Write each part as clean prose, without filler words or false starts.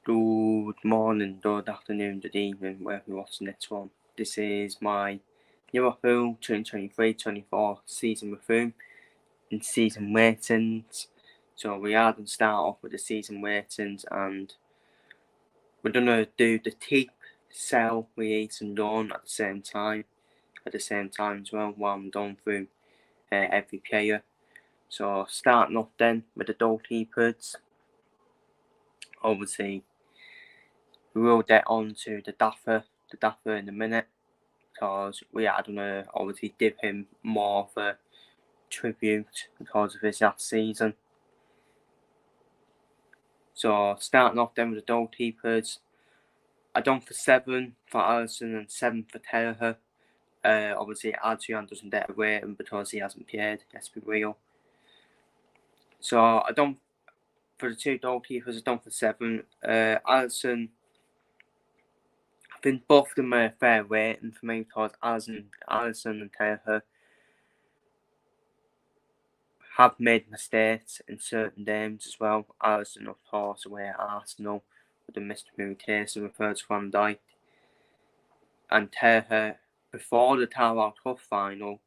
Good morning, good afternoon, good evening, wherever you're watching this one. This is my Liverpool 2023-24 season review and season ratings. So we are going to start off with the season ratings, and we're going to do the keep, sell, release and loan at the same time as well, while I'm going through every player. So starting off then with the goalkeepers. Obviously, we will get on to the Daffer in a minute, because we are going to obviously give him more of a tribute because of his last season. So starting off then with the goalkeepers, I done for 7 for Alisson and 7 for Terher. Obviously Adrian doesn't get a rating because he hasn't played, let's be real. So I done for the 2 goalkeepers, I done for 7. Alisson, I think both of them are a fair rating for me, because Alisson and Terher have made mistakes in certain games as well. Alisson, of course, away at Arsenal with the missed communication with Virgil van Dijk. And Terher, before the Carabao Cup final,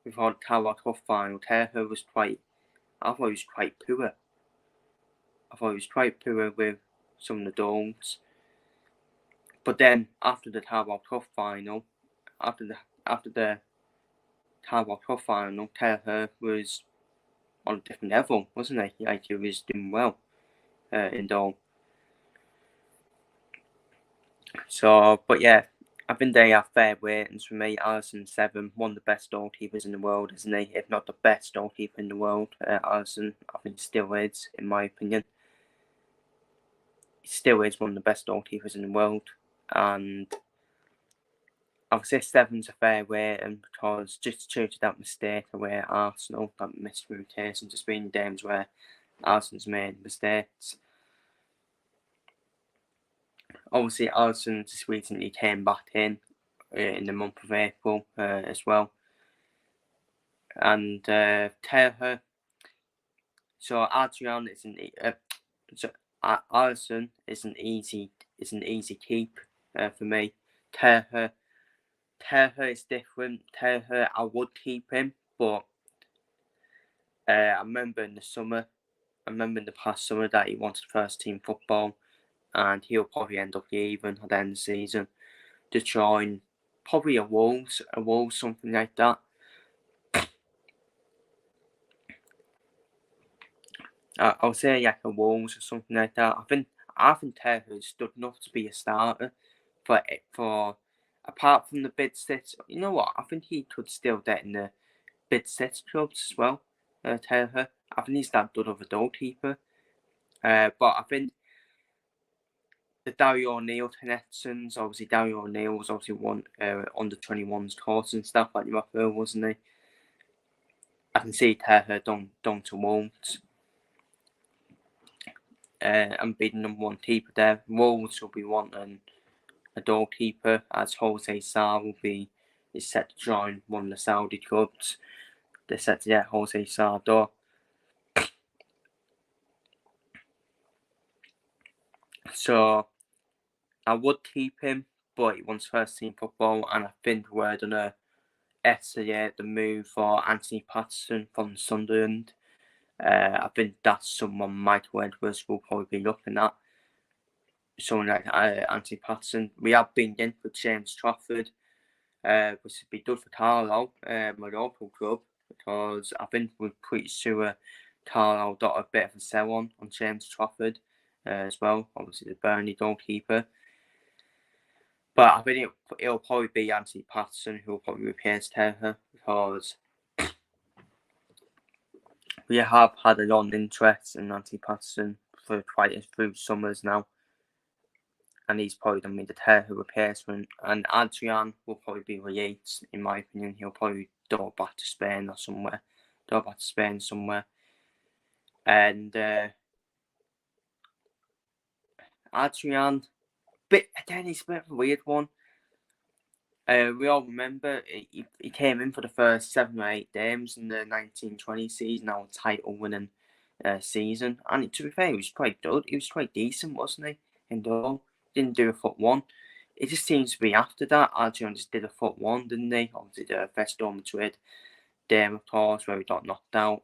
Terher was quite poor. I thought he was quite poor with some of the goals. But then after the Carabao Cup final, Terher was on a different level, wasn't he? Like, he was doing well in goal. So, but yeah, I think they have fair ratings for me. Alisson 7, one of the best goalkeepers in the world, isn't he? If not the best goalkeeper in the world. Alisson, I think, still is, in my opinion. He still is one of the best goalkeepers in the world, and I would say 7's a fair rating, because just due to that mistake away at Arsenal, that missed rotation, just been games where Alisson's made mistakes. Obviously, Alisson just recently came back in the month of April as well. And Terher, so Adrian Alisson is an easy keep for me. Terher is different. Terher, I would keep him, but I remember in the past summer that he wanted first team football, and he'll probably end up leaving at the end of the season to join probably a Wolves, something like that. I'll say like a Wolves or something like that. I think Terher is good enough to be a starter for apart from the bid sets. You know what? I think he could still get in the bid sets clubs as well. Terher, I think he's that good of a goalkeeper. But I think the Dario O'Neill connections, obviously Dario O'Neill was obviously one under 21s course and stuff like Liverpool, wasn't he? I can see Terher done to Wolves. And be the number 1 keeper there. Wolves will be wanting a goalkeeper, as Jose Sa is set to join one of the Saudi clubs. They're set to get Jose Sa door. So I would keep him, but he wants first team football, and I think we're gonna estimate the move for Anthony Patterson from Sunderland. I think that's someone Michael Edwards will probably be looking at. Someone like Anthony Patterson. We have been in for James Trafford, which would be good for Carlisle, my local club, because I think we're pretty sure Carlisle got a bit of a sell on James Trafford as well. Obviously, the Burnley goalkeeper. But I think it'll probably be Anthony Patterson who will probably replace Terher, because we have had a lot of interest in Anthony Patterson for quite a few summers now, and he's probably going to be the Terher replacement. And Adrian will probably be released, in my opinion. He'll probably go back to Spain somewhere. And Adrian, but again, he's a bit of a weird one. We all remember he came in for the first 7 or 8 games in the 1920 season, our title winning season. And to be fair, he was quite good. He was quite decent, wasn't he? in goal. Didn't do a foot one. It just seems to be after that. Argentina just did a foot one, didn't they? Obviously, the Festo Madrid game, of course, where we got knocked out.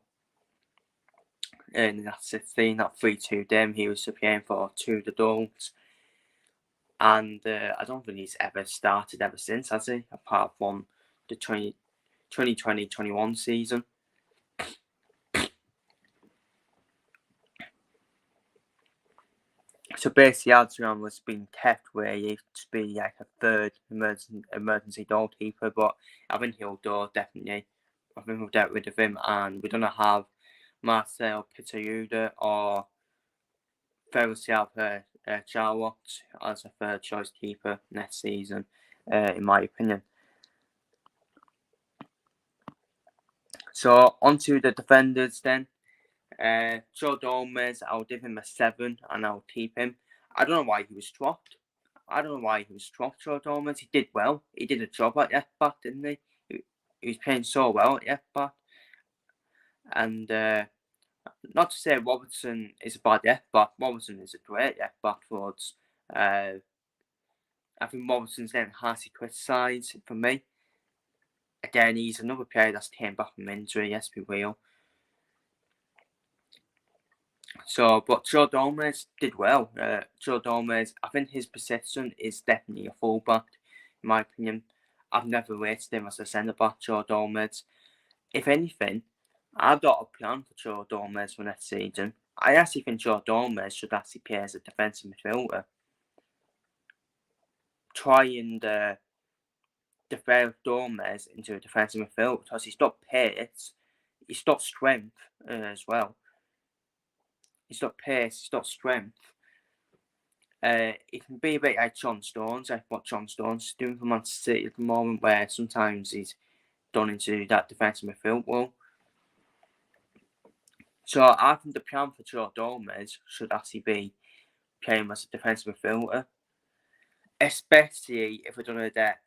In that 16, that 3-2 game, he was playing for 2 of the goals. And I don't think he's ever started ever since, has he? Apart from the 2020-21 season. So basically, Adrian was being kept where he used to be like a third emergency goalkeeper, but I think he'll go, definitely. I think we'll get rid of him, and we're going to have Marcel Pitayuda or Ferrucial Charlotte as a third choice keeper next season, in my opinion. So, onto the defenders then. Joe Gomez, I'll give him a 7 and I'll keep him. I don't know why he was dropped. Joe Gomez. He did well. He did a job at left back, didn't he? He was playing so well at left back. And not to say Robertson is a bad left back. Robertson is a great left back for us. I think Robertson's getting harshly criticised for me. Again, he's another player that's came back from injury, yes, we will. So, but Joe Gomez did well. Joe Gomez, I think his position is definitely a fullback, in my opinion. I've never rated him as a centre-back, Joe Gomez. If anything, I've got a plan for Joe Gomez for next season. I actually think Joe Gomez should actually play as a defensive midfielder. Try and develop Gomez into a defensive midfielder because he's got pace, he's got strength as well. He's got pace, he's got strength. It can be a bit like John Stones, like what John Stones is doing for Man City at the moment, where sometimes he's done into that defensive midfield role. So I think the plan for Joe Gomez should actually be playing as a defensive midfielder, especially if we're going to get.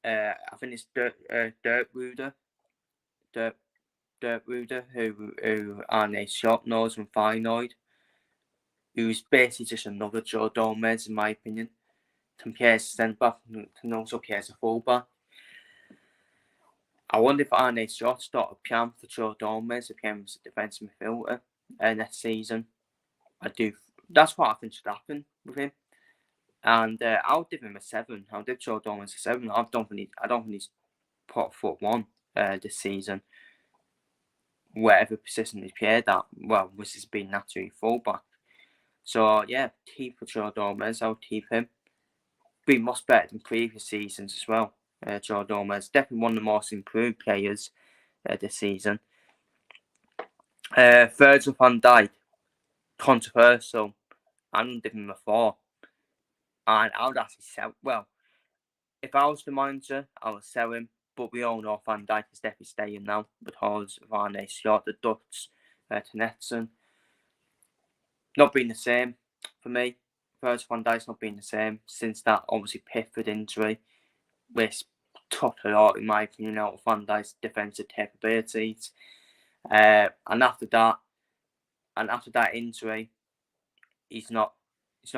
I think it's Dirk Ruder, who Arne Slot knows from Feyenoord, who's basically just another Joe Gomez, in my opinion. Can play as a centre-back, can also play as a full-back. I wonder if Arne Slot started a plan for Joe Gomez to play as a defensive midfielder next season. I do. That's what I think should happen with him. And I'll give him a 7. I'll give Joe Gomez a 7. I don't think he's put foot one this season. Whatever position he's played at, well, this has been naturally fullback. So yeah, keep for Joe Gomez. I'll keep him. Been much better than previous seasons as well. Joe Gomez, definitely one of the most improved players this season. Virgil van Dijk, controversial. I'm going to give him a 4. And I would actually sell. Well, if I was the manager, I would sell him. But we all know Van Dijk is definitely staying now because of Arne Slot, the Dutch, Tenetsen. Not been the same for me. Virgil van Dijk's not been the same since that obviously Pickford injury, which took a lot, in my opinion, out of Van Dijk's defensive capabilities. And after that injury, he's not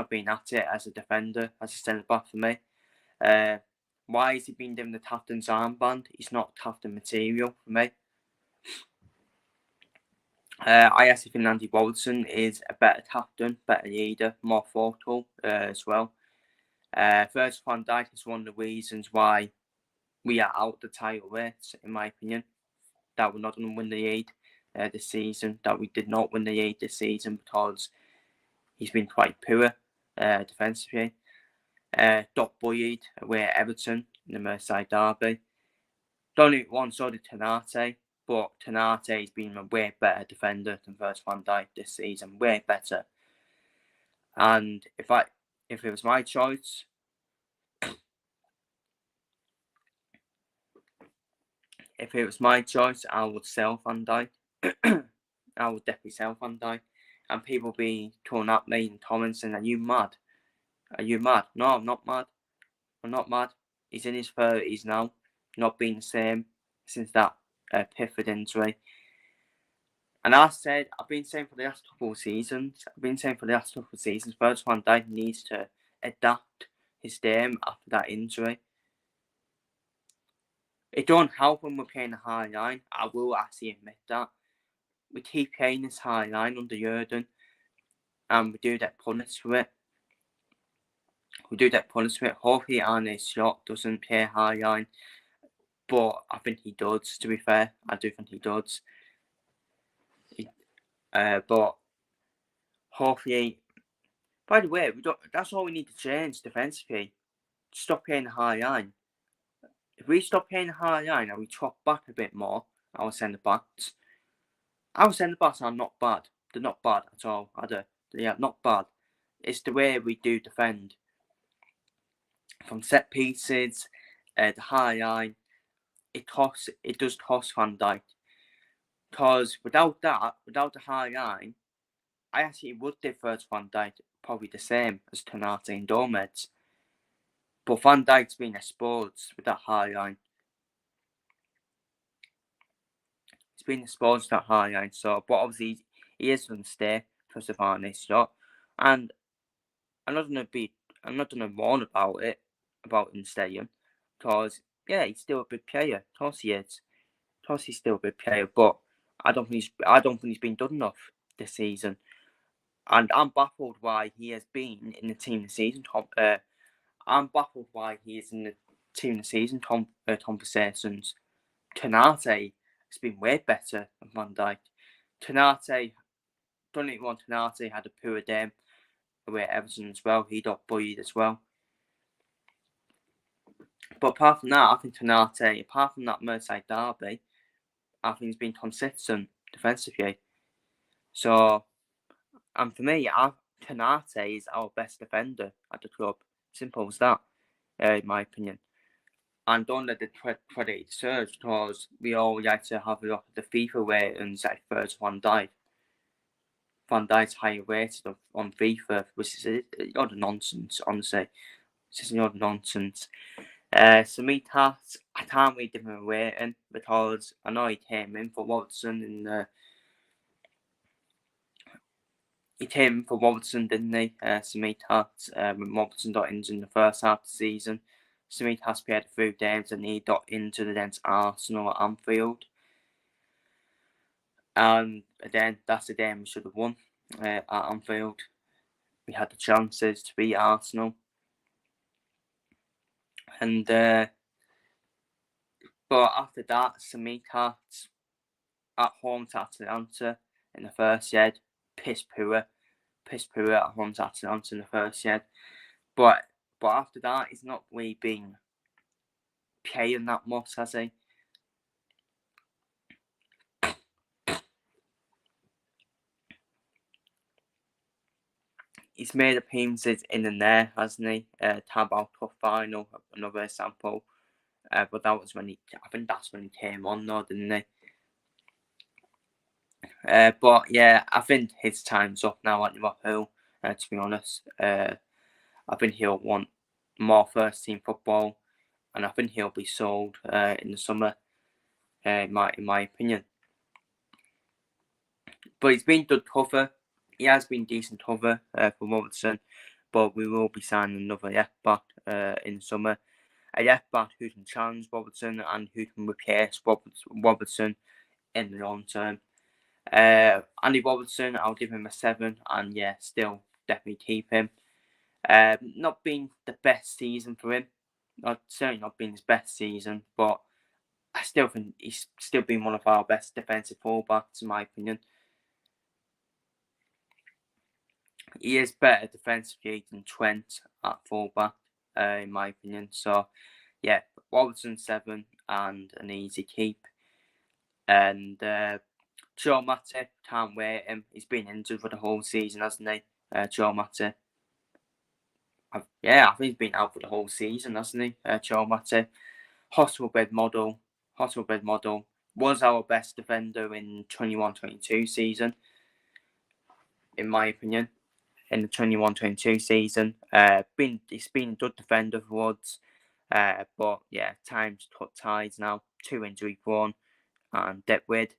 been at it as a defender, as a centre back for me. Why has he been given the captain's armband? He's not captain material for me. I actually think Andy Robertson is a better captain, better leader, more thoughtful as well. Virgil van Dijk is one of the reasons why we are out the title race, in my opinion. That we're not going to win the league this season. That we did not win the league this season because he's been quite poor defensively. Got bullied away at Everton in the Merseyside derby. Only once so did Tenate, but Tenate has been a way better defender than Virgil van Dijk this season, way better. And if it was my choice, I would sell Van Dijk. I would definitely sell Van Dijk. And people be coming at me in comments saying, "Are you mad? Are you mad?" No, I'm not mad. I'm not mad. He's in his 30s now. Not been the same since that Pickford injury. And I've been saying for the last couple of seasons, Virgil van Dijk needs to adapt his game after that injury. It don't help when we're playing a high line. I will actually admit that. We keep playing this high line under Jurgen, and we do get punished for it. Hopefully Arne's shot doesn't play high line, but I think he does, to be fair. I do think he does. But hopefully, by the way, that's all we need to change defensively. Stop playing high line. If we stop playing high line and we drop back a bit more, our centre backs are not bad. They're not bad at all, are they? They are not bad. It's the way we do defend. From set pieces, the high line, it does cost Van Dijk. Because without the high line, I actually would defer to Van Dijk probably the same as Konate and Gomez. But Van Dijk's been exposed with that high line. He's been exposed to that high line, so but obviously he is going to stay because of Arne's shot. And I'm not gonna warn about him staying, because yeah, he's still a big player. Of course he is. Of course he's still a big player, but I don't think he's been done enough this season. And I'm baffled why he has been in the team this season. I'm baffled why he is in the team this season conversations. Konate has been way better than Van Dijk. Konate, don't even want Konate had a poor game away at Everton as well. He got bullied as well. But apart from that, I think Konate, apart from that Merseyside derby, I think he's been consistent defensively. So, and for me, Konate is our best defender at the club. Simple as that, in my opinion. And don't let the credit surge, because we all like to have a look at the FIFA ratings like Virgil van Dijk. Van Dijk's higher rated on FIFA, which is a lot of nonsense, honestly. It's just a lot of nonsense. Samitas, I can't really give him a rating because I know he came in for Robertson didn't he? Samitas, when Robertson got injured in the first half of the season. Samitas played a few games and he got injured against Arsenal at Anfield. And again, that's the game we should have won at Anfield. We had the chances to beat Arsenal. And but after that, Samitas at home to Atalanta in the first yard, piss poor at home to Atalanta in the first yard. But after that, he's not really been playing that much, has he? He's made appearances in and there, hasn't he? Tabao Cup final, another example. But that was I think that's when he came on, though, didn't he? But yeah, I think his time's up now at Liverpool, to be honest. I think he'll want more first team football, and I think he'll be sold in the summer, in my opinion. But he's been good cover. He has been decent cover for Robertson, but we will be signing another left back in the summer. A left back who can challenge Robertson and who can replace Robertson in the long term. Andy Robertson, I'll give him a 7, and yeah, still definitely keep him. Not been the best season for him. Certainly not been his best season, but I still think he's still been one of our best defensive fullbacks, in my opinion. He is better defensively than Trent at fullback, in my opinion. So, yeah, Robertson 7 and an easy keep. And Joe Matip, can't wait him. He's been injured for the whole season, hasn't he? Joe Matip. I think he's been out for the whole season, hasn't he? Joe Matip. Hospital bed model. Was our best defender in 21-22 season, in my opinion. In the 21-22 season. He's been a good defender for us. But yeah, time to cut ties now. 2 injury prone and debt rid.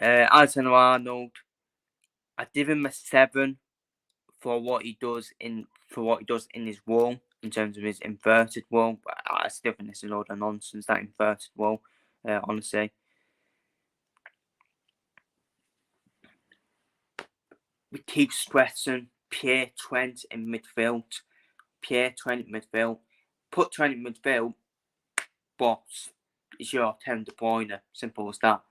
Alexander-Arnold, I give him a 7 for what he does in his role, in terms of his inverted role. But I still think it's a load of nonsense, that inverted role, honestly. We keep stressing Pierre Trent in midfield. Put Trent in midfield, but it's your Kevin De Bruyne. Simple as that.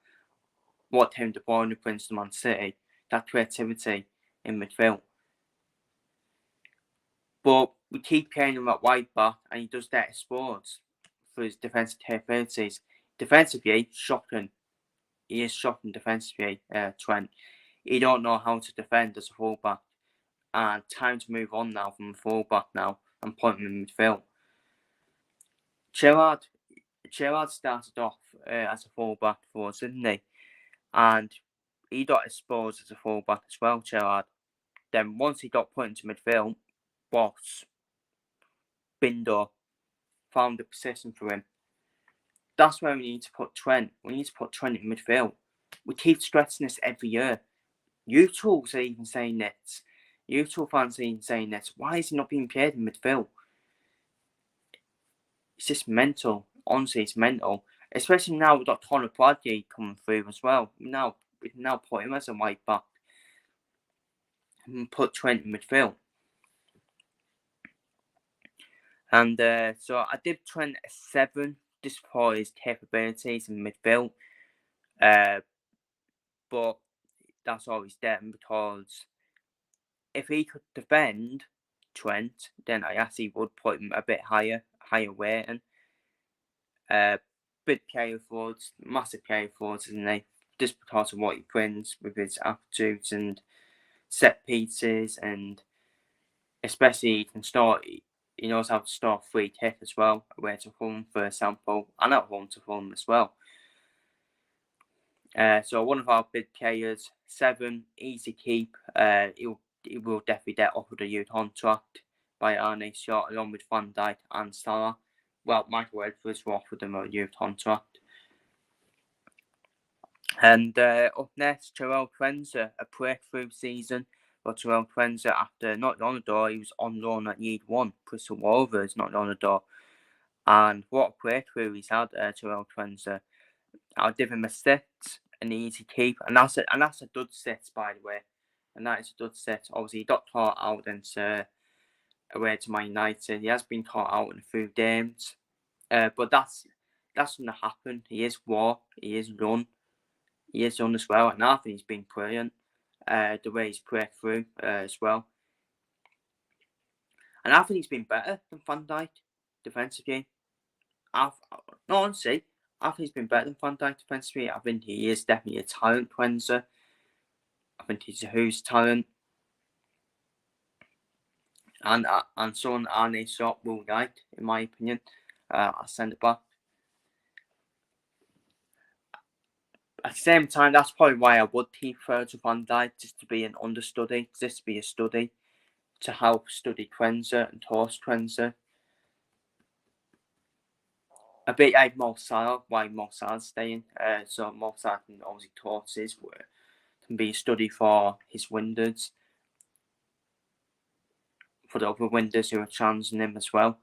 What Kevin De Bruyne brings to Man City, that creativity in midfield. But we keep playing him at right back, and he does that exposed for his defensive capabilities. Defensively, shocking. He is shocking defensively, Trent. He don't know how to defend as a fullback. And time to move on now from a fullback now and put him in midfield. Gerrard started off as a fullback for us, didn't he? And he got exposed as a fullback as well, Gerrard. Then once he got put into midfield, Binder found a position for him. That's where we need to put Trent. We need to put Trent in midfield. We keep stressing this every year. You are even saying this. Fans are even saying this. Why is he not being played in midfield? It's just mental. Honestly, it's mental. Especially now we've got Conor Bradley coming through as well. We can now put him as a right back and put Trent in midfield. And so I did Trent a 7 just for his capabilities in midfield. But that's always there, because if he could defend Trent, then I actually would put him a bit higher weighting. Big player for us, massive player for us, isn't he? Just because of what he brings with his attitudes and set pieces, and especially he knows how to start free kick as well, away to home, for example, and at home to home as well. So one of our big players, 7, easy keep. He will definitely get offered a youth contract by Arne Slot, along with Van Dijk and Salah. Well, Michael Edwards will offer them a youth contract. And up next, Terrell Quenzer, a breakthrough season for Terrell Quenzer after not on the door. He was on loan at League One, Crystal Rovers, not on the door. And what a breakthrough he's had, Terrell Quenzer. I'll give him a 6, an easy keep, and that's a good 6, by the way. And that is a good 6. Obviously, he got caught out and away to Man United. He has been caught out in a few games, but that's going to happen. He is raw. He is young. He is young as well, and I think he's been brilliant. The way he's break through as well, and I think he's been better than Van Dijk defensively. Honestly, I think he's been better than Van Dijk defensively. I think he is definitely a talent, Quenzer. I think he's a huge talent. And someone Arne Slot will like, in my opinion. I'll send it back. At the same time, that's probably why I would keep Virgil van Dijk, just to be an understudy, just to be a study, to help study Quenzer and toast Quenzer. A bit like Mo Salah, why Mo Salah's staying. So Mo Salah can obviously toast his work, can be a study for his wingers, for the other wingers who are challenging him as well.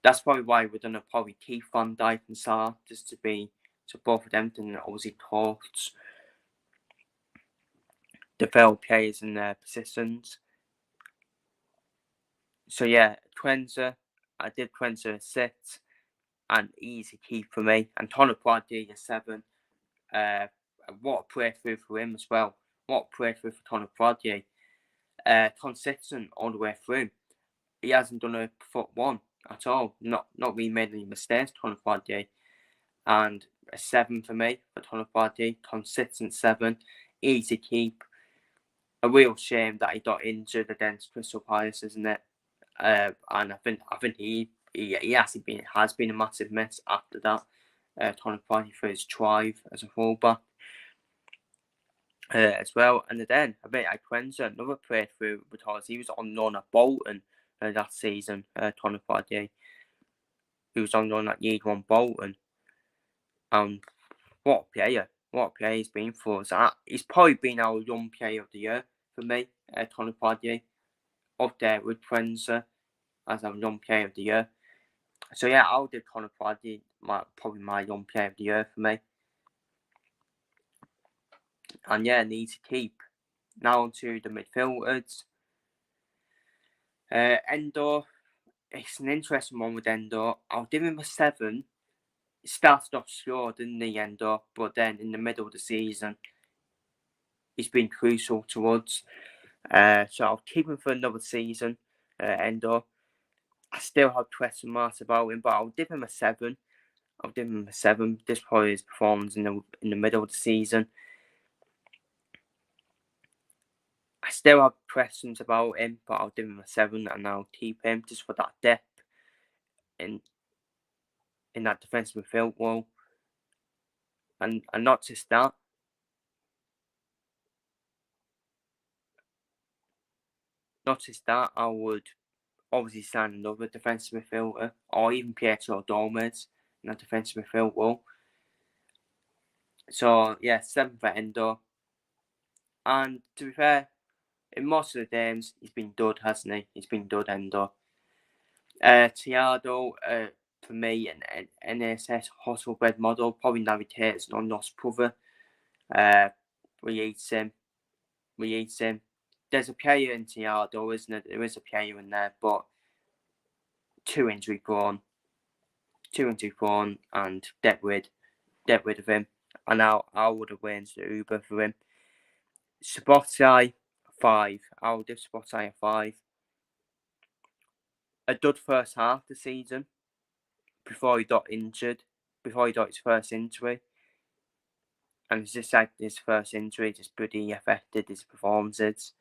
That's probably why we're going to probably keep Van Dijk and Salah, just to be, so both of them can obviously coach develop players in their positions. So yeah, Quenzer, I did Quenzer a 6, and easy keep for me. And Conor Bradley a 7. What a breakthrough for him as well. What a breakthrough for Conor Bradley. Consistent all the way through. He hasn't done a foot one at all. Not really made any mistakes, Conor Bradley. And a 7 for me for Conor Bradley. Consistent 7. Easy keep. A real shame that he got injured against Crystal Palace, isn't it? And I think he actually has been a massive miss after that. Conor Bradley for his drive as a fullback as well. And then a bit like Quenzer, another breakthrough, because he was on loan at Bolton that season. Conor Bradley, he was on loan at League One Bolton. What a player! what a player he's been for us. He's probably been our young player of the year for me, Tony Poitier, up there with Prenza as our young player of the year. So yeah, I'll do Tony Poitier, probably my young player of the year for me. And yeah, need to keep. Now on to the midfielders. Endo, it's an interesting one with Endo. I'll give him a 7. He started off slow, didn't he, Endo? But then in the middle of the season, he's been crucial to us. So I'll keep him for another season, Endo. I still have question marks about him, but I'll give him a 7. I'll give him a 7. This probably his performance in the middle of the season. I still have questions about him, but I'll give him a 7 and I'll keep him just for that depth in that defensive midfield role. And not just that. Not just that, I would obviously sign another defensive midfielder or even Pietro Gomez in that defensive midfield role. So yeah, 7 for Endo. And to be fair, in most of the games, he's been dud, hasn't he? He's been dud, Endo. Thiago, for me, an NSS Hostelbed model, probably navigates on Nos brother. We eat him. There's a player in Thiago, isn't it? There is a player in there, but too injury prone, and get rid of him. And I would have arranged the Uber for him. Spotify 5. I would give Spotify a 5. A dud first half of the season before he got injured, before he got his first injury. And it's just like his first injury just pretty affected his performances.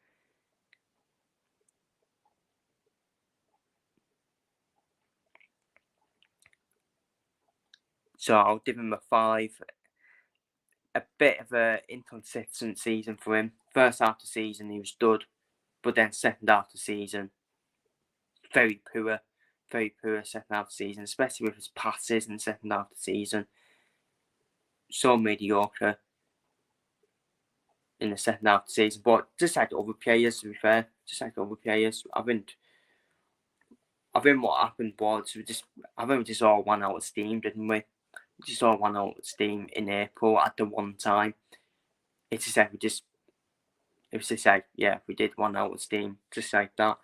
So I'll give him a 5. A bit of an inconsistent season for him. First half of the season he was dud, but then second half of the season, very poor second half of the season, especially with his passes in the second half of the season. So mediocre in the second half of the season, but just like other players, to be fair, I think what happened was we just all ran out of steam, didn't we? We just all ran out of steam in April at the one time. It's just like it was just like, yeah, we did run out of steam, just like that.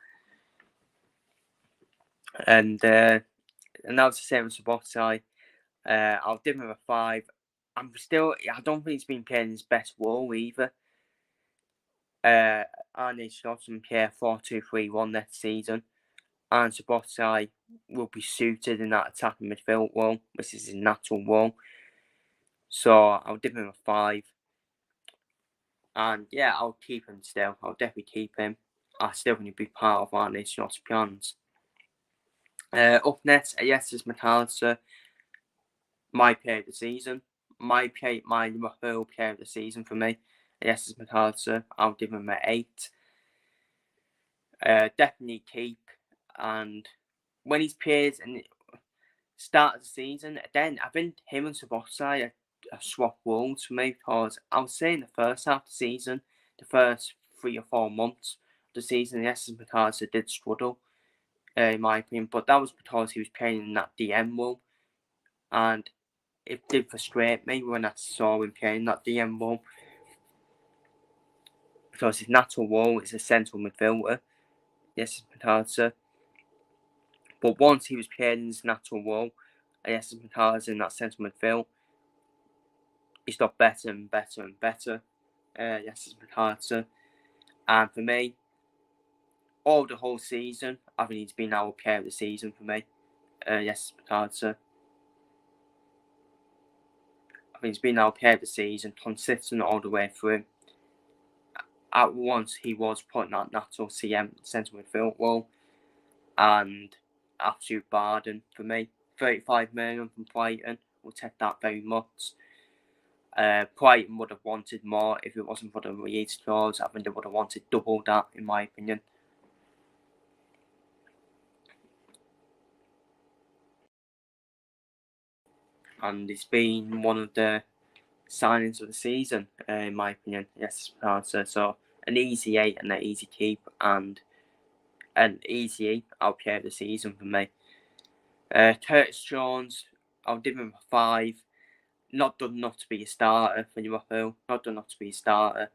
And that was the same with Spotify. I'll give him a 5. I don't think he's been playing his best role either. Arne Slotton play 4-2-3-1 next season, and Spotify will be suited in that attacking midfield role, which is his natural role. So I'll give him a 5. And yeah, I'll keep him still. I'll definitely keep him. I still want to be part of Arne Slot's plans. Up next, yes, is McAllister. My player of the season. My Liverpool player of the season for me. Yes, is McAllister. I'll give him an 8. Definitely keep. And when he's played in the start of the season, then I think him and Sabosai are swap roles for me, because I would say in the first half of the season, the first 3 or 4 months of the season, yes, McAllister did struggle, in my opinion, but that was because he was playing in that DM role, and it did frustrate me when I saw him playing that DM role, because his natural role is a central midfielder. Yes, McAllister. But once he was playing in his natural role, yes, McAllister in that central midfield, he's got better and better and better. Yes, McAllister. And for me, all the whole season, I think he's been our player of the season for me. Yes, McAllister. I think he's been our player of the season, consistent all the way through. At once, he was putting that natural CM central midfield role, and absolute bargain for me. 35 million from Brighton, we'll take that very much. Brighton would have wanted more if it wasn't for the release clause. I think they would have wanted double that, in my opinion. And he's been one of the signings of the season, in my opinion. Yes, answer. So an easy 8 and an easy keep, and an easy LPA of the season for me. Curtis Jones, I'll give him a 5. Not done enough to be a starter for Liverpool. Not done enough to be a starter.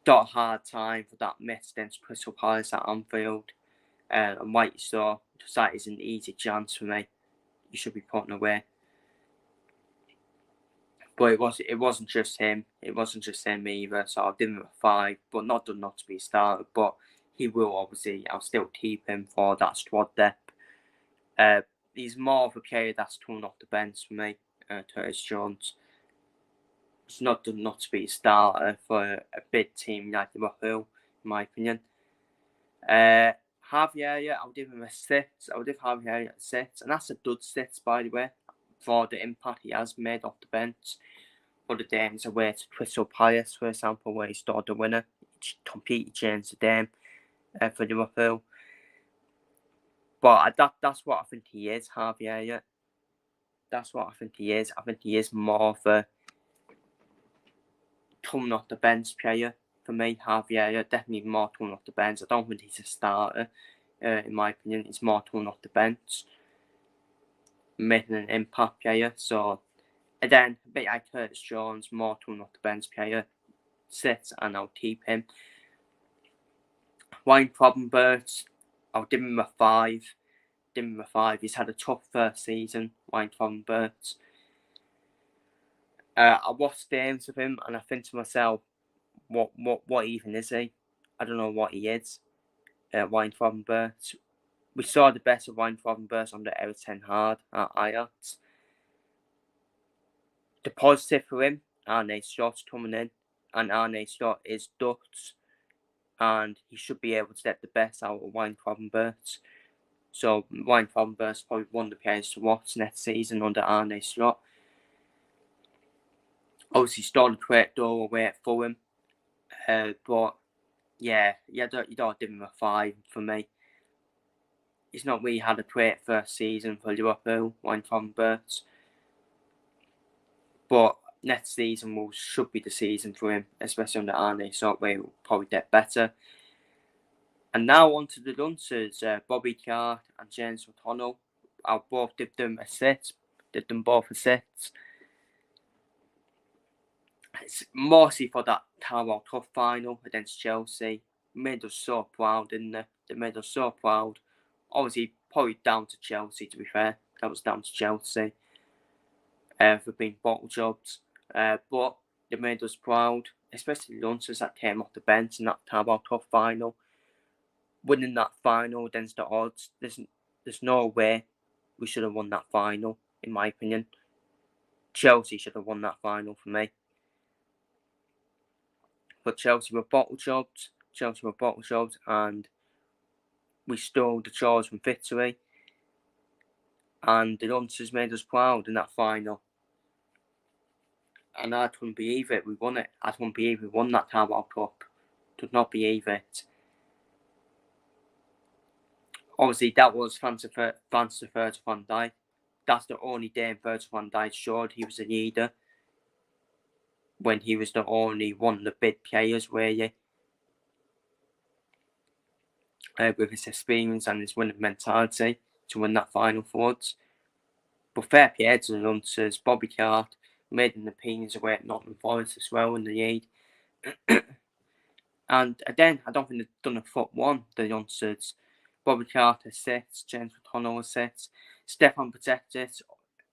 Got a hard time for that miss against Crystal Palace at Anfield. And like you saw, that is an easy chance for me. You should be putting away. But it wasn't just him. It wasn't just him either. So I'll give him a 5, but not done enough to be a starter. But he will obviously. I'll still keep him for that squad depth. He's more of a player that's coming off the bench for me. Curtis Jones. It's not done enough to be a starter for a big team like Liverpool, in my opinion. Javier, I'll give him a 6. I'll give Javier a 6, and that's a good 6, by the way, for the impact he has made off the bench. For the games away to Crystal Palace, for example, where he scored the winner, he completely changed the game for Liverpool. But that's what I think he is, Javier. That's what I think he is. I think he is more of a coming off the bench player for me. Javier, definitely more coming off the bench. I don't think he's a starter, in my opinion. He's more coming off the bench, making an impact player. So, again, a bit like Curtis Jones, more coming off the bench player. 6, and I'll keep him. Wayne Robbenberg, I'll give him a 5. Give him a 5. He's had a tough first season, Wayne Robbenberg. I watched games of him, and I think to myself, what even is he? I don't know what he is. Wayne Robbenberg. We saw the best of Wayne Robbenberg under Erik ten Hag at Ajax. The positive for him, Arne Slot's coming in, and Arne Slot is Dutch, and he should be able to get the best out of Wayne Robbenberg. So Wayne Robbenberg is probably one of the players to watch next season under Arne Slot. Obviously, started a great goal away at Fulham, but yeah, you don't give him a 5 for me. He's not really had a great first season for Liverpool, Wayne Robbenberg. But next season should be the season for him, especially under Arne Slot, where he will probably get better. And now on to the Dunsers, Bobby Clark and James McConnell. I'll both give them a 6. Did them both a 6. It's mostly for that Carabao Cup final against Chelsea. Made us so proud, didn't they? They made us so proud. Obviously, probably down to Chelsea, to be fair. That was down to Chelsea for being bottle jobs. But they made us proud, especially the Dunsers that came off the bench in that Carabao Cup final. Winning that final against the odds, there's no way we should have won that final, in my opinion. Chelsea should have won that final for me. But Chelsea were bottle jobs. And we stole the chosen victory. And the Dunsers made us proud in that final. And I couldn't believe it. We won it. I couldn't believe we won that Carabao Cup. Could not believe it. Obviously, that was thanks to Virgil van Dijk. That's the only day Virgil van Dijk showed he was a leader. When he was the only one of the big players, really. With his experience and his winning mentality to win that final for us. But fair play to the Dunsers. Bobby Clark made an appearance away at Nottingham Forest as well in the league. And again, I don't think they've done a foot one, the Dunsers. Bobby Clark has 6, James McConnell has 6. Stefan Protected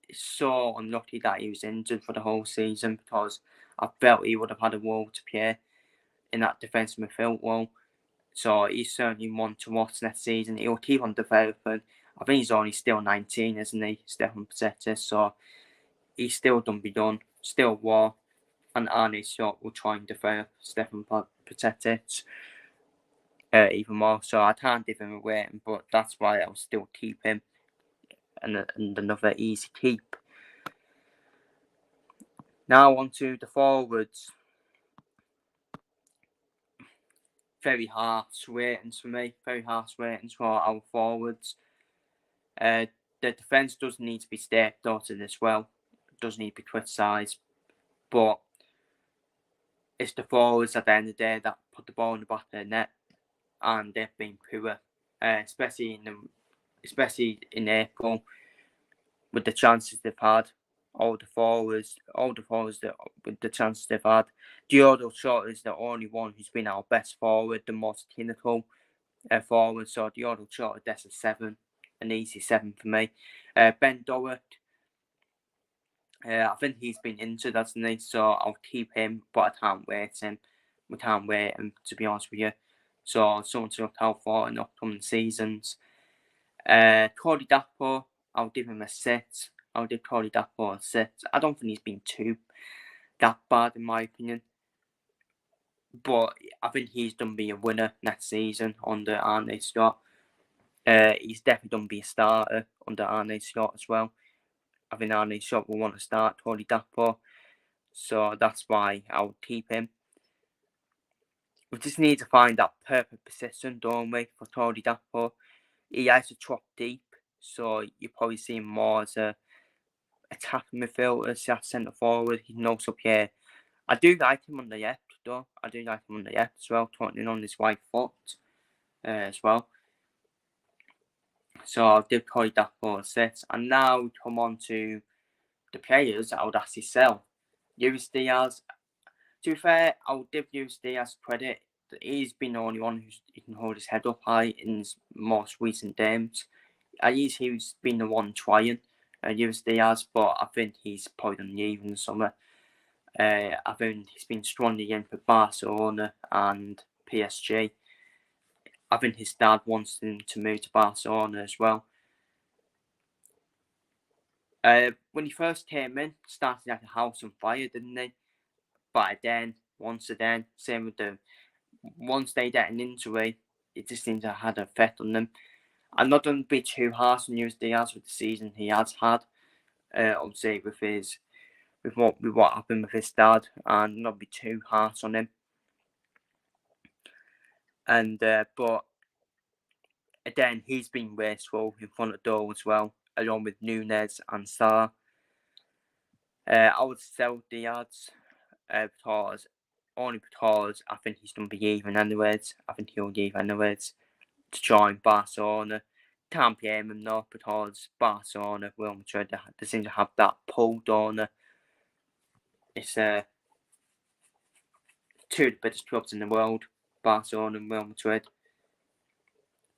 is so unlucky that he was injured for the whole season, because I felt he would have had a role to play in that defensive midfield role. So he's certainly one to watch next season. He'll keep on developing. I think he's only still 19, isn't he, Stefan Protected? So he's still done be done, still war. And Arne Slot will try and develop Stefan Protected even more. So I can't give him a rating, but that's why I'll still keep him. And another easy keep. Now on to the forwards. Very harsh ratings for me. Very harsh ratings for our forwards. The defence does need to be stepped up as well. It does need to be criticised. but it's the forwards at the end of the day that put the ball in the back of the net, and they've been poor, especially in April with the chances they've had. All the forwards that with the chances they've had. Diodo Jota is the only one who's been our best forward, the most clinical forward. So Diodo Jota, that's a 7, an easy 7 for me. Ben Doherty, I think he's been injured, hasn't he? So I'll keep him, but I can't wait him. We can't wait him, to be honest with you. So someone to look out for in upcoming seasons. Cody Gakpo, I'll give him a 6. I'll give Cody Gakpo a 6. I don't think he's been too that bad in my opinion, but I think he's done be a winner next season under Arne Slot. He's definitely done be a starter under Arne Slot as well. I think Arne Slot will want to start Cody Gakpo, so that's why I'll keep him. We just need to find that perfect position, don't we, for Cody Gakpo. He has to drop deep, so you probably see him more as a attacking midfielder, centre forward. He knows up here. I do like him on the left, though. I do like him on the left as well, totally on his right foot as well. So I'll give Cody Gakpo a 6. And now we come on to the players I would actually sell. Luis Diaz. To be fair, I'll give Luis Diaz credit. He's been the only one who can hold his head up high in his most recent games. At least he's been the one trying, Luis Diaz, but I think he's probably done leaving the summer. I think he's been strong again for Barcelona and PSG. I think his dad wants him to move to Barcelona as well. When he first came in, started like a house on fire, didn't he? But then, once same with them. Once they get an injury, it just seems to have had an effect on them. I'm not going to be too harsh on Luis Diaz with the season he has had. Obviously, with what happened with his dad, and not be too harsh on him. And but again, he's been wasteful in front of the goal as well, along with Nunez and Sarr. I would sell Diaz because I think he's going to be leaving anyways. I think he'll leave anyways to join Barcelona. Can't blame him though, because Barcelona, Real Madrid, they seem to have that pull, don't they? It's two of the biggest clubs in the world, Barcelona and Real Madrid.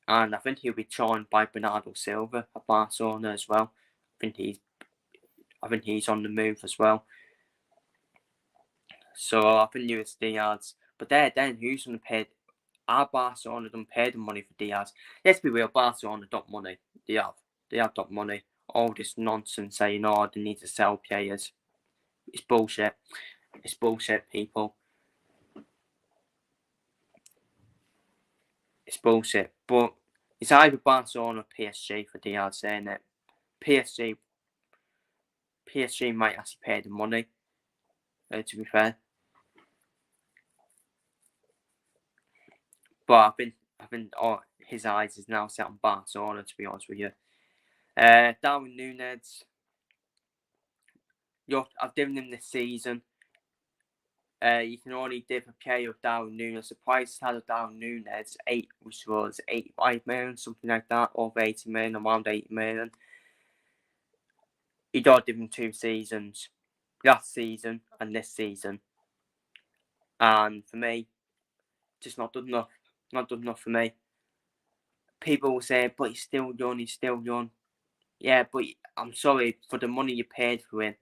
And I think he'll be joined by Bernardo Silva at Barcelona as well. I think he's on the move as well. So I think Luis Diaz. But then who's going to pay? Are Barcelona done pay the money for Diaz? Let's be real, Barcelona got money. They have got money. All this nonsense saying, oh, they need to sell players. It's bullshit. It's bullshit, people. It's bullshit. But it's either Barcelona or PSG for Diaz, saying it. PSG might actually pay the money, to be fair. But I think his eyes is now set on Barcelona, to be honest with you. Darwin Nunez. I've given him this season. You can only give a player of Darwin Nunez. The price tag of Darwin Nunez, which was 85 million, something like that, over 80 million, around 80 million. He got given 2 seasons, last season and this season. And for me, just not good enough. Not good enough for me. People will say, but he's still young. Yeah, but I'm sorry, for the money you paid for him,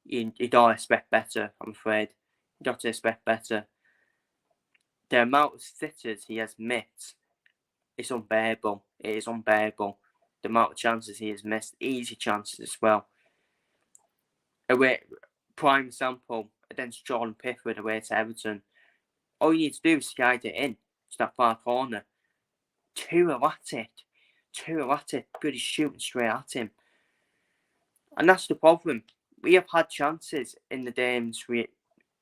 you don't expect better, I'm afraid. You got to expect better. The amount of sitters he has missed is unbearable. It is unbearable. The amount of chances he has missed, easy chances as well. Prime example against Jordan Pickford away to Everton. All you need to do is slide it in to that far corner. Two are at it. Good, he's shooting straight at him. And that's the problem. We have had chances in the games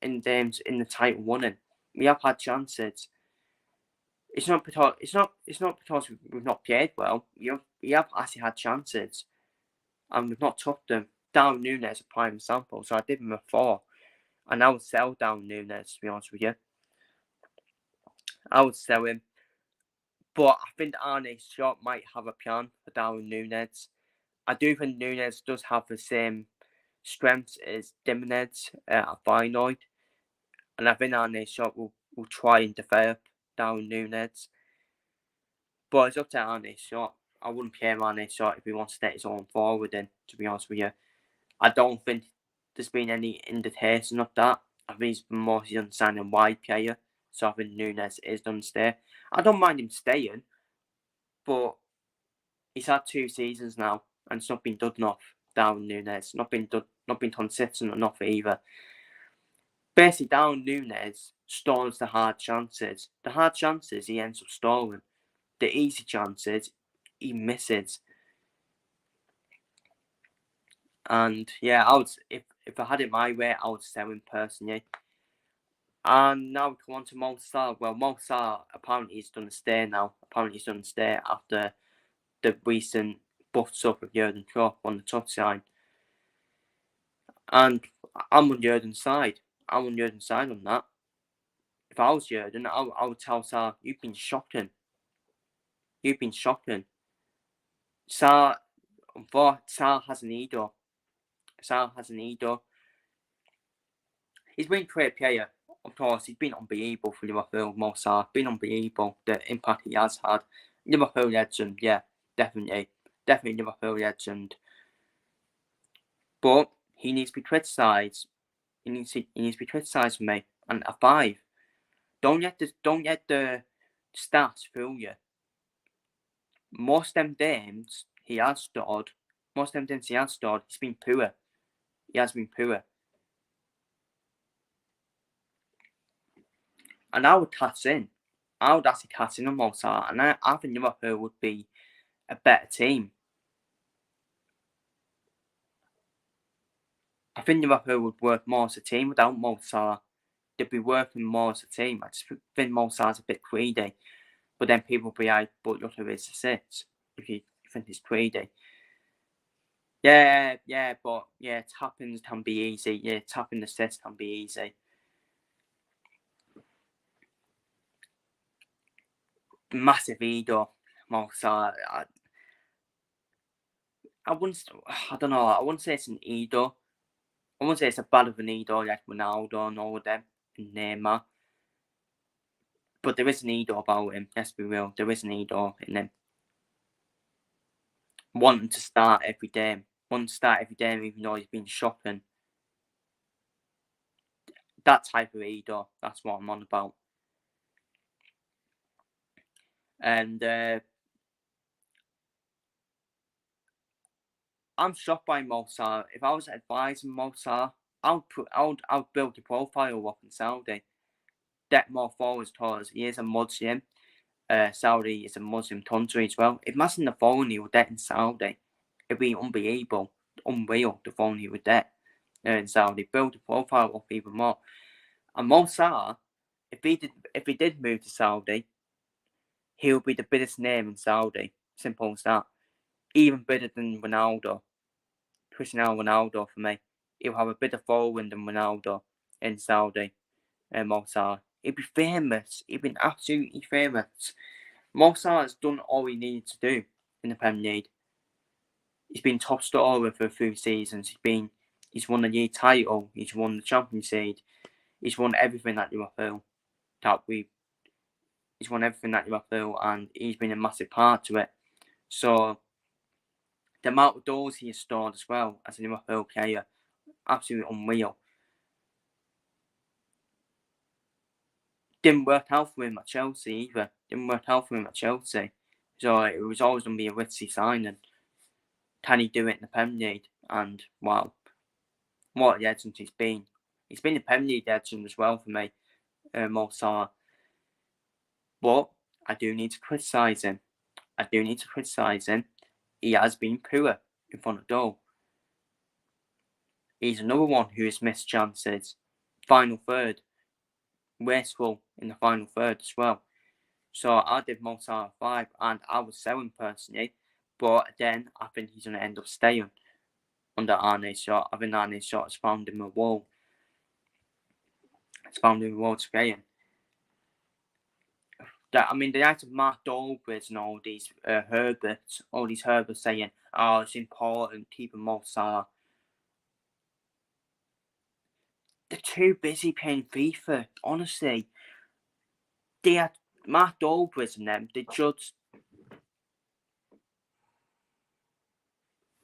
in the title winning. We have had chances. It's not because we've not played well. We have actually had chances, and we've not took them. Darwin Nunez is a prime example, so I give him a 4. And I would sell Darwin Núñez, to be honest with you. I would sell him. But I think Arne Slot might have a plan for Darwin Núñez. I do think Núñez does have the same strengths as Jimenez at Feyenoord. And I think Arne Slot will try and develop Darwin Núñez. But it's up to Arne Slot. I wouldn't blame Arne Slot if he wants to get his own forward in, to be honest with you. I don't think there's been any indication of that. I think he's mostly on signing wide player. So I think Núñez is going to stay. I don't mind him staying, but he's had 2 seasons now, and it's not been done enough. Darwin Núñez, not been consistent enough either. Basically, Darwin Núñez stalls the hard chances. The hard chances he ends up stalling. The easy chances he misses. And yeah, I would, if I had it my way, I would sell him personally. And now we come on to Mo Salah. Well, Mo Salah apparently he's going to stay now. Apparently he's going to stay after the recent buffs up of Jurgen Klopp on the touchline. And I'm on Jurgen's side. I'm on Jurgen's side on that. If I was Jurgen, I would tell Salah, you've been shocking. You've been shocking. Salah has an ego. Salah has an ego. He's been a great player. Of course, he's been unbelievable for Liverpool. Mo Salah, been unbelievable. The impact he has had. Liverpool legend, yeah, definitely Liverpool legend. But he needs to be criticised. He needs to be criticised for me. And a 5. Don't let the stats fool you. Most of them games he has scored, he's been poor. He has been poor. And I would actually cast in on Mo Salah, and I think Liverpool would be a better team. I think Liverpool would work more as a team without Mo Salah. They'd be working more as a team. I just think Mo Salah's a bit greedy. But then people will be like, but look at his assists. If you think he's greedy. Yeah, but yeah, tapping can be easy. Yeah, tapping assists can be easy. Massive ego, Mo Salah. I don't know. I wouldn't say it's an ego. I wouldn't say it's a bad of an ego like Ronaldo and all of them, and Neymar. But there is an ego about him. Let's be real. There is an ego in him. Wanting to start every game. Even though he's been shocking. That type of ego. That's what I'm on about. And I'm shocked by Mo Salah. If I was advising Mo Salah, I would build the profile up in Saudi. Get more forwards because he is a Muslim. Saudi is a Muslim country as well. Imagine the phone he would get in Saudi. It'd be unbelievable, unreal the phone he would get in Saudi. Build the profile up even more. And Mo Salah, if he did move to Saudi, he would be the biggest name in Saudi. Simple as that. Even bigger than Ronaldo. Cristiano Ronaldo for me. He'll have a bigger following than Ronaldo in Saudi. Mo Salah. He'd be famous. He'd be absolutely famous. Mo Salah's done all he needed to do in the Premier League. He's been top scorer for a few seasons. He's won the league title. He's won the Champions League. He's won everything at Liverpool. He's won everything at Liverpool, and he's been a massive part to it. So the amount of goals he has scored as well as a Liverpool player, absolutely unreal. Didn't work out for him at Chelsea either. So it was always going to be a risky signing. Can he do it in the Premier League? And wow, what a legend he's been. He's been a Premier League legend as well for me, Mo Salah. But I do need to criticise him. He has been poor in front of goal. He's another one who has missed chances. Final third. Wasteful in the final third as well. So I did Mo Salah 5 and I would sell him personally. But then I think he's going to end up staying under Arne Slot. I think Arne Slot has found him a wall. It's found new roads to get in. I mean, the likes of Mark Dolbridge and all these Herberts saying, "Oh, it's important keeping Mo Salah." They're too busy playing FIFA. Honestly, they had Mark Dolbridge and them. They judge.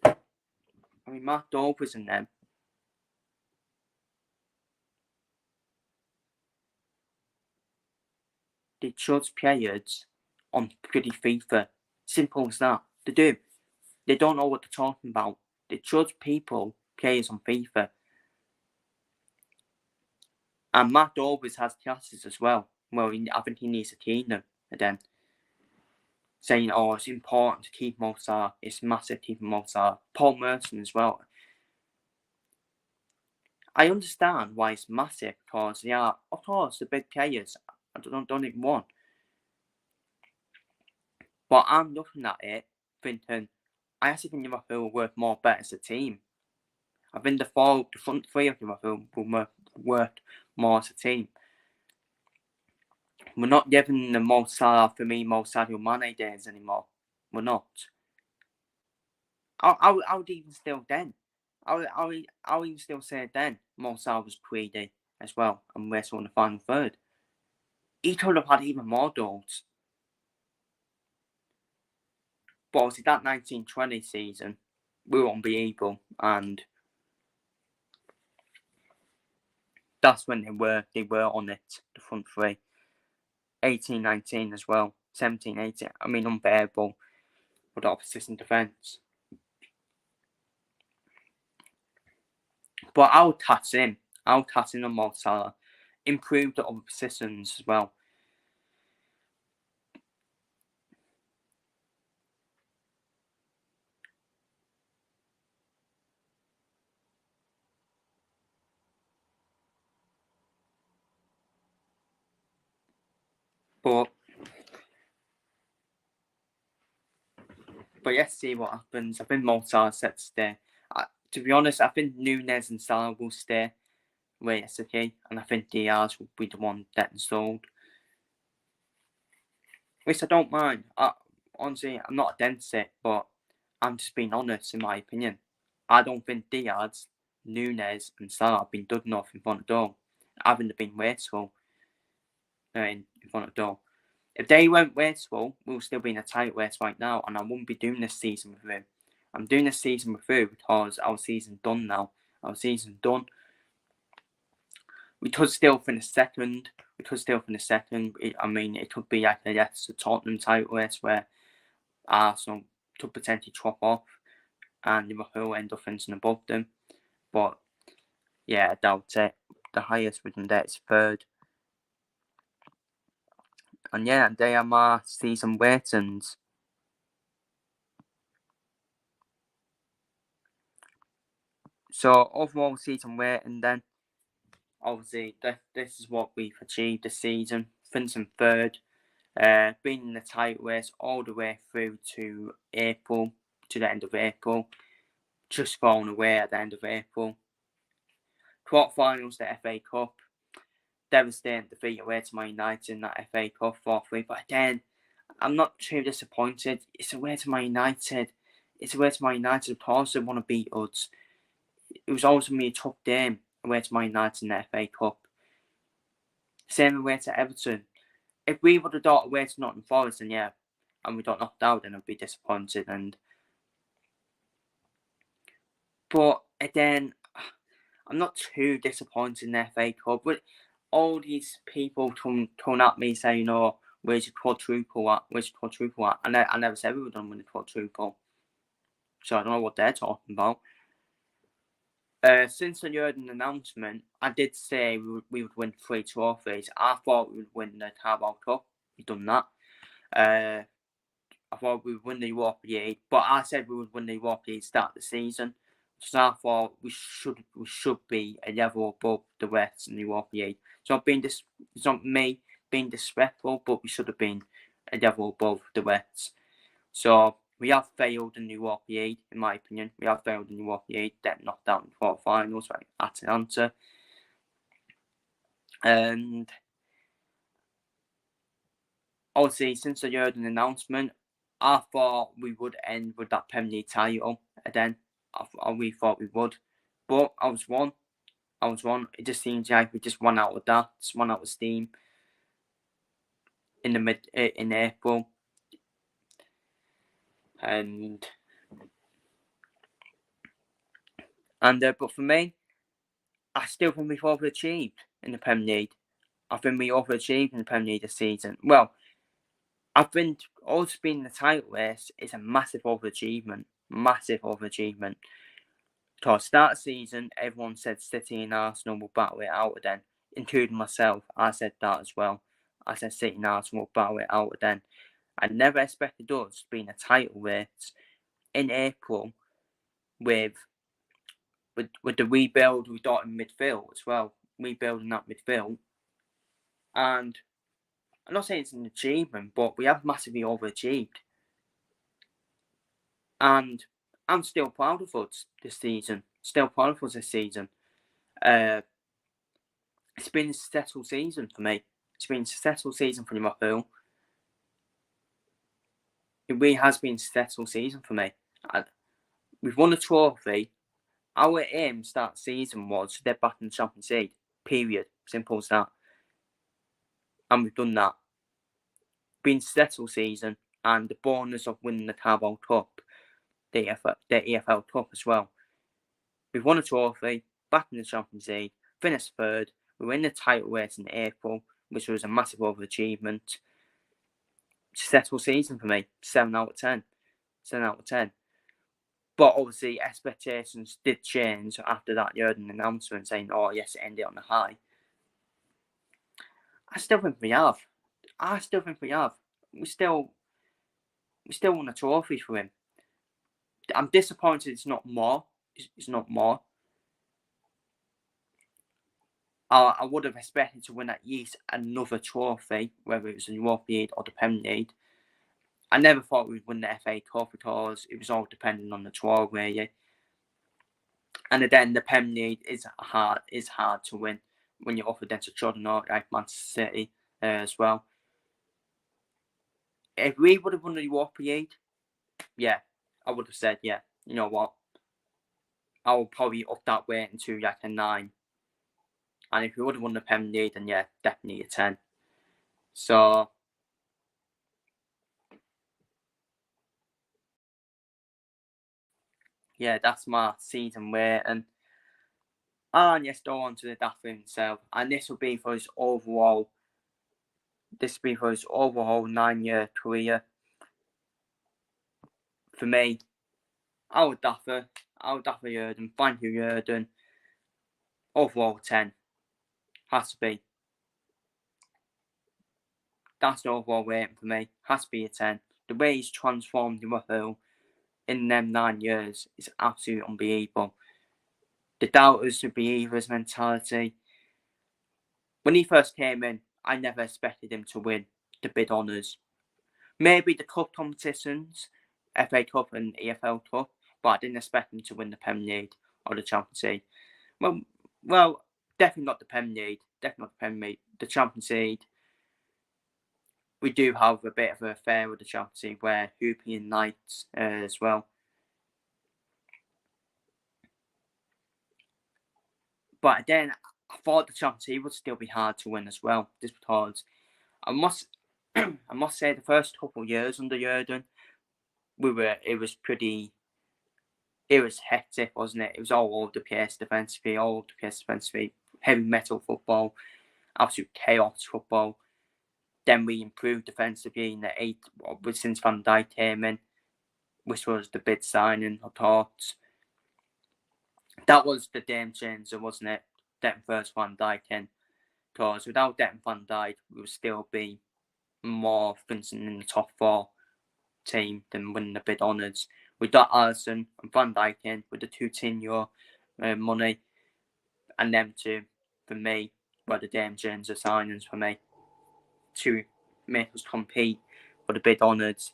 I mean, Mark Dolbridge and them. They judge players on pretty FIFA. Simple as that. They do. They don't know what they're talking about. They judge players on FIFA. And Matt always has classes as well. Well, I think he needs to keep them again. Saying, "Oh, it's important to keep Mo Salah. It's massive keeping Mo Salah." Paul Merson as well. I understand why it's massive because they are, of course, the big players. I don't even want. But I'm looking at it thinking, I actually think Liverpool work more better as a team. I think the front three of Liverpool will work more as a team. We're not giving the Mo Salah, for me, Mo Sadio Mane days anymore. We're not. I would even still then. I would even still say then Mo Salah was greedy as well and we're still in the final third. He could have had even more goals. But obviously that 1920 season, we were unbeatable and that's when they were on it, the front three. 18-19 as well. 17-18. I mean, unbearable for the opposition defence. But I'll touch him. I'll touch him on Mo Salah. Improve the other positions as well. But let's see what happens. I think Mo Salah set to stay. To be honest, I think Nunez and Salah will stay where it's okay, and I think Diaz will be the one getting sold. Which I don't mind. Honestly, I'm not against it, but I'm just being honest in my opinion. I don't think Diaz, Nunez, and Salah have been good enough in front of goal. Haven't they been wasteful in front of goal? If they weren't wasteful, we'll still be in a tight race right now, and I wouldn't be doing this season with you. I'm doing this season with you because our season's done now. Our season's done. We could still finish second. I mean, it could be like a yes to Tottenham title race where Arsenal could potentially drop off and Liverpool end up finishing above them. But yeah, I doubt it. The highest we can get is third. And yeah, they are my season ratings. So overall season rating then, obviously this is what we've achieved this season. Finishing third, being in the title race all the way through to April, to the end of April. Just falling away at the end of April. Quarterfinals, the FA Cup. Devastating defeat away to Man United in that FA Cup 4-3. But again, I'm not too disappointed. It's away to Man United. Of course, they want to beat us. It was always going to be a tough game away to Man United in the FA Cup. Same away to Everton. If we would have got away to Nottingham Forest, then yeah, and we got knocked out, then I'd be disappointed. But again, I'm not too disappointed in the FA Cup. But all these people come at me saying, "Oh, where's your quadruple at? And I never said we were going to win the quadruple. So I don't know what they're talking about. Since the Jurgen announcement, I did say we would win 3 trophies. I thought we would win the Carabao Cup. We've done that. I thought we would win the Europa League, but I said we would win the Europa League start of the season. So I thought we should be a level above the rest in the Europa League. It's not me being disrespectful, but we should have been a level above the rest. So we have failed in the Europa League, in my opinion. We have failed in the Europa League, then knocked out in the quarterfinals, like Atalanta. And obviously, since the Jurgen announcement, I thought we would end with that Premier League title again. We thought we would. But I was wrong. It just seems like we just run out of that, run out of steam in April. But for me, I still think we've overachieved in the Premier League. I think we overachieved in the Premier League this season. Well, I think us being in the title race is a massive overachievement. To start the season, everyone said City and Arsenal will battle it out again, including myself. I said that as well. I said City and Arsenal will battle it out again. I never expected us to be in a title race in April with the rebuild we got in midfield as well, rebuilding that midfield. And I'm not saying it's an achievement, but we have massively overachieved. And I'm still proud of us this season. It's been a successful season for me. It's been a successful season for Liverpool. It really has been a successful season for me. We've won a trophy. Our aim start season was to get back in the Champions League. Period. Simple as that. And we've done that. Been a successful season, and the bonus of winning the Carabao Cup, the EFL Cup as well. We've won a trophy, back in the Champions League, finished third. We were in the title race in April, which was a massive overachievement. Successful season for me. 7 out of 10. 7 out of 10. But obviously, expectations did change after that Jurgen announcement saying, oh, yes, it ended on a high. I still think we have. We still won a trophy for him. I'm disappointed it's not more. It's not more. I would have expected to win at least another trophy, whether it was the Europa League or the Premier League. I never thought we'd win the FA Cup because it was all dependent on the 12 really. And then the Premier League is hard to win when you're up against a juggernaut like Manchester City as well. If we would have won the Europa League, yeah, I would have said, yeah, you know what, I will probably up that weight into like a 9. And if we would have won the Premier League, then yeah, definitely a 10. So yeah, that's my season weight. And yes, go on to the Daffy himself. And this will be for his overall 9-year career. For me, I would Jurgen. Thank you, Jurgen. Overall 10. Has to be. That's the overall rating for me. Has to be a 10. The way he's transformed Liverpool in them 9 years is absolutely unbelievable. The doubters, the believers mentality. When he first came in, I never expected him to win the big honours. Maybe the cup competitions, FA Cup and EFL Cup, but I didn't expect him to win the Premier League or the Champions League. Well, definitely not the Premier League. The Champions League, we do have a bit of an affair with the Champions League where Hoopy and Knights as well. But then I thought the Champions League would still be hard to win as well, just because I must say the first couple of years under Jurgen, it was hectic, wasn't it? It was all over the place defensively, heavy metal football, absolute chaos football. Then we improved defensively in the 8th since Van Dijk came in, which was the big signing, I thought. That was the game changer, wasn't it? Getting first Van Dijk in. Because without getting Van Dijk, we would still be more finishing in the top 4 team than winning the big honours. We got Alisson and Van Dijk in with the 2 €10 money. And them two, for me, were the game changer signings for me. To make us compete for the big honours.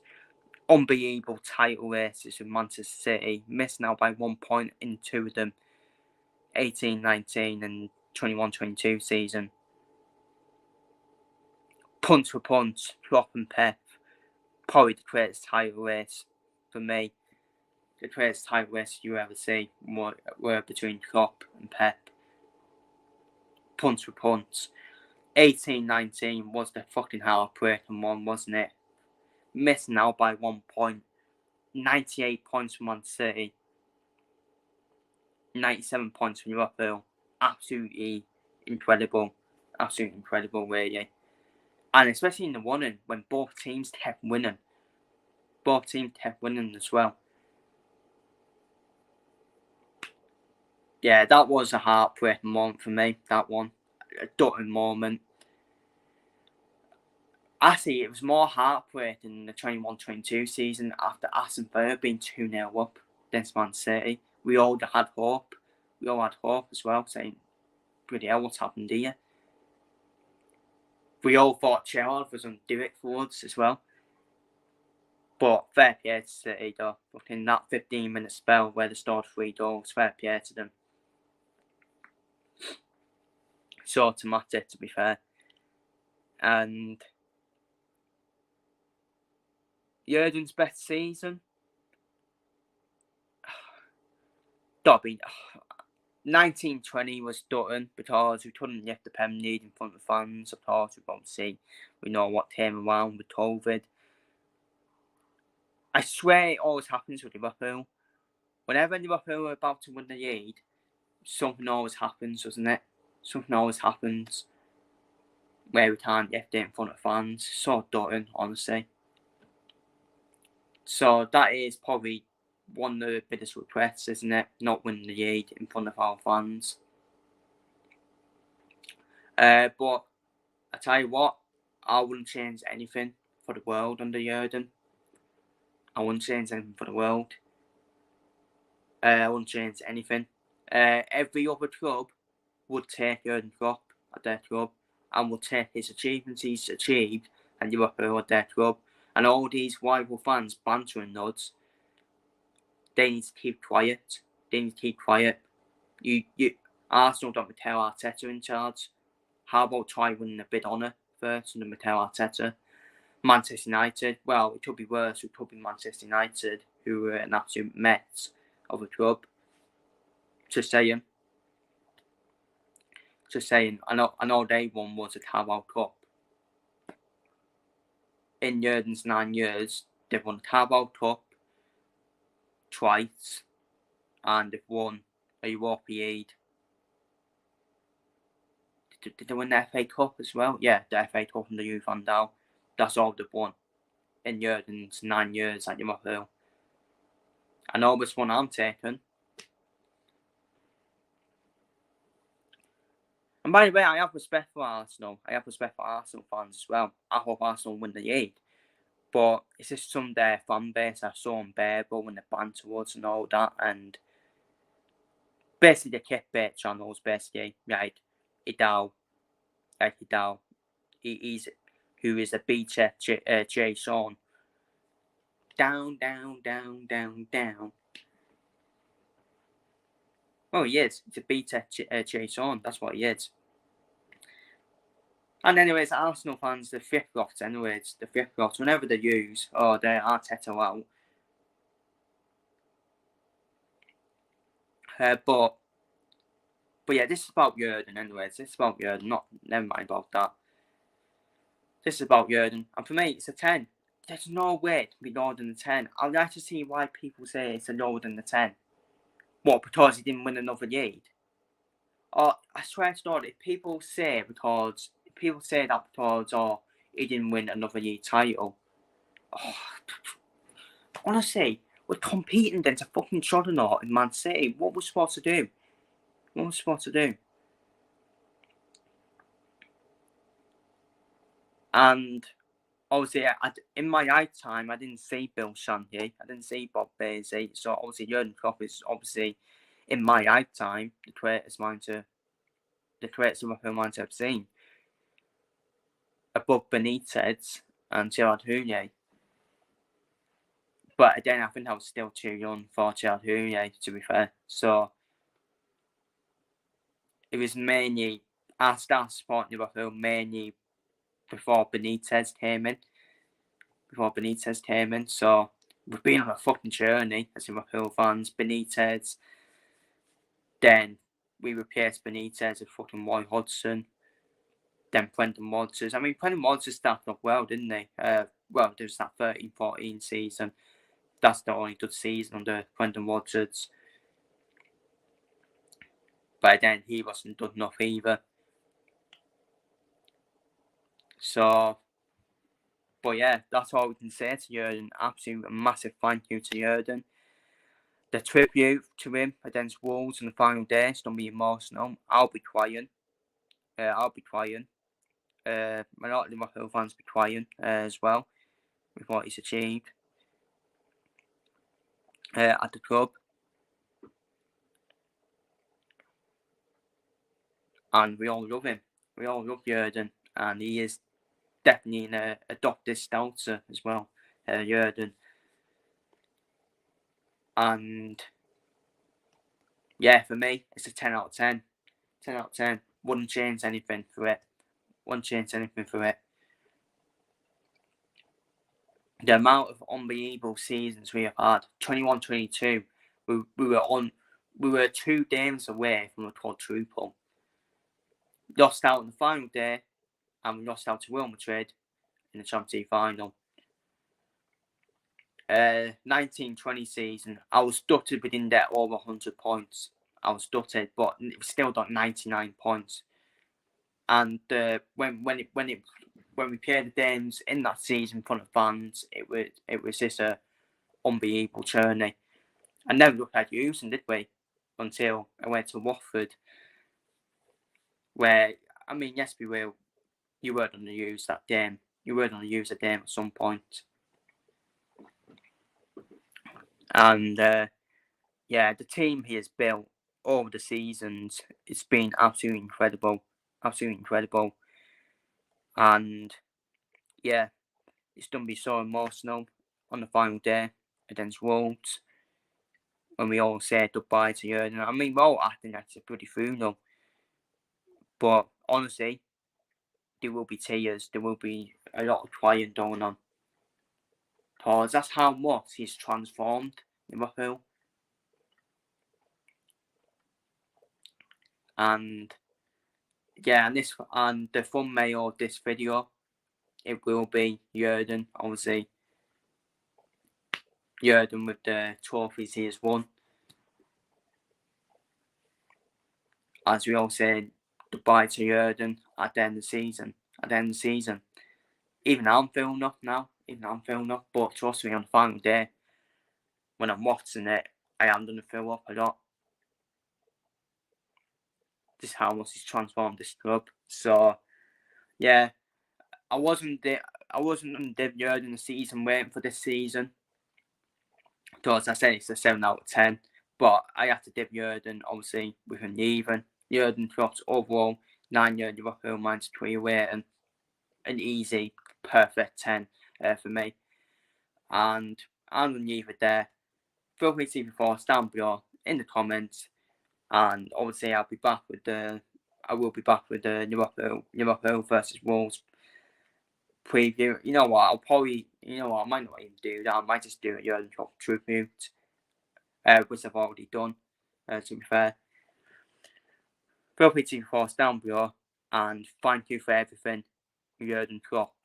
Unbelievable title races with Manchester City, missing out by 1 point in 2 of them, 18-19 and 21-22 season. punch for punch, Klopp and Pep, probably the greatest title race for me. The greatest title race you ever see were between Klopp and Pep. Punch for punch. 18-19 was the fucking heartbreaking one, wasn't it? Missing out by 1 point. 98 points from Man City. 97 points from Liverpool. Absolutely incredible. Absolutely incredible, really. And especially in the running, when both teams kept winning. Both teams kept winning as well. Yeah, that was a heartbreaking moment for me, that one. A gutting moment. Actually, it was more heartbreaking in the 21-22 season after Aston Villa being 2-0 up against Man City. We all had hope. We all had hope as well, saying, bloody hell, what's happened here? We all thought Gerrard was going to do it for us as well. But fair play to City, though. But in that 15-minute spell where they scored 3 goals, fair play to them. So automatic, to be fair. And Jurgen's best season? Dobby. 1920 was done because we couldn't lift the Premier League in front of fans. Of course, we know what came around with COVID. I swear it always happens with Liverpool. Whenever Liverpool are about to win the league, something always happens, doesn't it? Something always happens where we can't lift it in front of fans. So done, honestly. So that is probably one of the biggest regrets, isn't it? Not winning the league in front of our fans. But I tell you what, I wouldn't change anything for the world under Jurgen. I wouldn't change anything for the world. I wouldn't change anything. Every other club would take Jurgen Klopp at their club and would take his achievements he's achieved and Liverpool at their club. And all these rival fans bantering us, they need to keep quiet. They need to keep quiet. Arsenal don't Mikel Arteta in charge. How about try winning a bid honour first under Mikel Arteta? Manchester United, well, it could be worse. It could be Manchester United, who were an absolute mess of a club. Just saying. I know they won was a Carabao Cup. In Jurgen's 9 years, they've won the Carabao Cup twice, and they've won a Europa League. Did they win the FA Cup as well? Yeah, the FA Cup and the Youth Van Dal. That's all they've won in Jurgen's 9 years at Liverpool. I know which one I'm taking. And by the way, I have respect for Arsenal. I have respect for Arsenal fans as well. I hope Arsenal win the league. But it's just some of their fan base are so unbearable when they banter us and all that. And basically, the clickbait channels, basically, like Idal, who is a beta Jason. Down, down, down, down, down. Oh, he is. He's a beta Jason. That's what he is. And anyways, Arsenal fans, the fifth rot, whenever they use, they're Arteta out. But yeah, this is about Jurgen anyways. This is about Jurgen, never mind about that. This is about Jurgen. And for me, it's a 10. There's no way it can be lower than a 10. I'd like to see why people say it's a lower than a 10. What, because he didn't win another league? Or, I swear to God, if people say that because, he didn't win another league title, honestly, we're competing against a fucking juggernaut in Man City. What we're supposed to do? And obviously, in my lifetime, I didn't see Bill Shankly. I didn't see Bob Beasley. So obviously, Jurgen Klopp is obviously, in my lifetime, the greatest Liverpool manager I've seen. Above Benitez and Gerard Houllier. But again, I think I was still too young for Gerard Houllier, to be fair. So it was mainly, I started supporting Liverpool mainly before Benitez came in. So we've been on a fucking journey as Liverpool fans. Benitez, then we replaced Benitez with fucking Roy Hodgson, then Brendan Rodgers. I mean, Brendan Rodgers started off well, didn't they? Well, there's that 13-14 season. That's the only good season under Brendan Rodgers. But then he wasn't good enough either. So, but yeah, that's all we can say to Jurgen. Absolute massive thank you to Jurgen. The tribute to him against Wolves on the final day is going to be emotional. I'll be crying. A lot of Liverpool fans will be crying as well with what he's achieved at the club. And we all love him. We all love Jurgen. And he is definitely a Dr. Stouter as well, Jurgen. And yeah, for me, it's a 10 out of 10. 10 out of 10. Wouldn't change anything for it. The amount of unbelievable seasons we have had, 21-22, we were 2 games away from a quadruple. Lost out on the final day, and we lost out to Real Madrid in the Champions League final. 19-20 season, I was dotted within that over 100 points. I was dotted, but it still got 99 points. And when we played the games in that season in front of fans, it was just a unbelievable journey. I never looked at using, did we? Until I went to Watford, where, I mean, yes, we will. You were going to use that game. You were going to use a game at some point. And yeah, the team he has built over the seasons, it's been absolutely incredible. And yeah, it's going to be so emotional on the final day against Wolves when we all say goodbye to Jurgen. I mean, we're all acting like it's a bloody funeral. But honestly, there will be tears. There will be a lot of crying going on. Because that's how much he's transformed Liverpool. And yeah, and the thumbnail of this video, it will be Jurgen, obviously. Jurgen with the trophies he has won. As we all said goodbye to Jurgen at the end of the season. Even I'm feeling up now. But trust me, on the final day, when I'm watching it, I am going to fill up a lot. Just how much he's transformed this club. So, yeah, I wasn't on the Jurgen season waiting for this season. Because I said it's a 7 out of 10. But I had to dip Jurgen, obviously, with an even. Jurgen Klopp's overall 9-year Liverpool minus 3 rating. An easy, perfect 10 for me. And I'm going to leave it there. Feel free to leave your thoughts down below in the comments. And obviously, I will be back with the Liverpool versus Wolves preview. You know what? I might not even do that. I might just do a Jurgen Klopp tribute, which I've already done, to be fair. Feel free to leave your thoughts down below. And thank you for everything, Jurgen Klopp.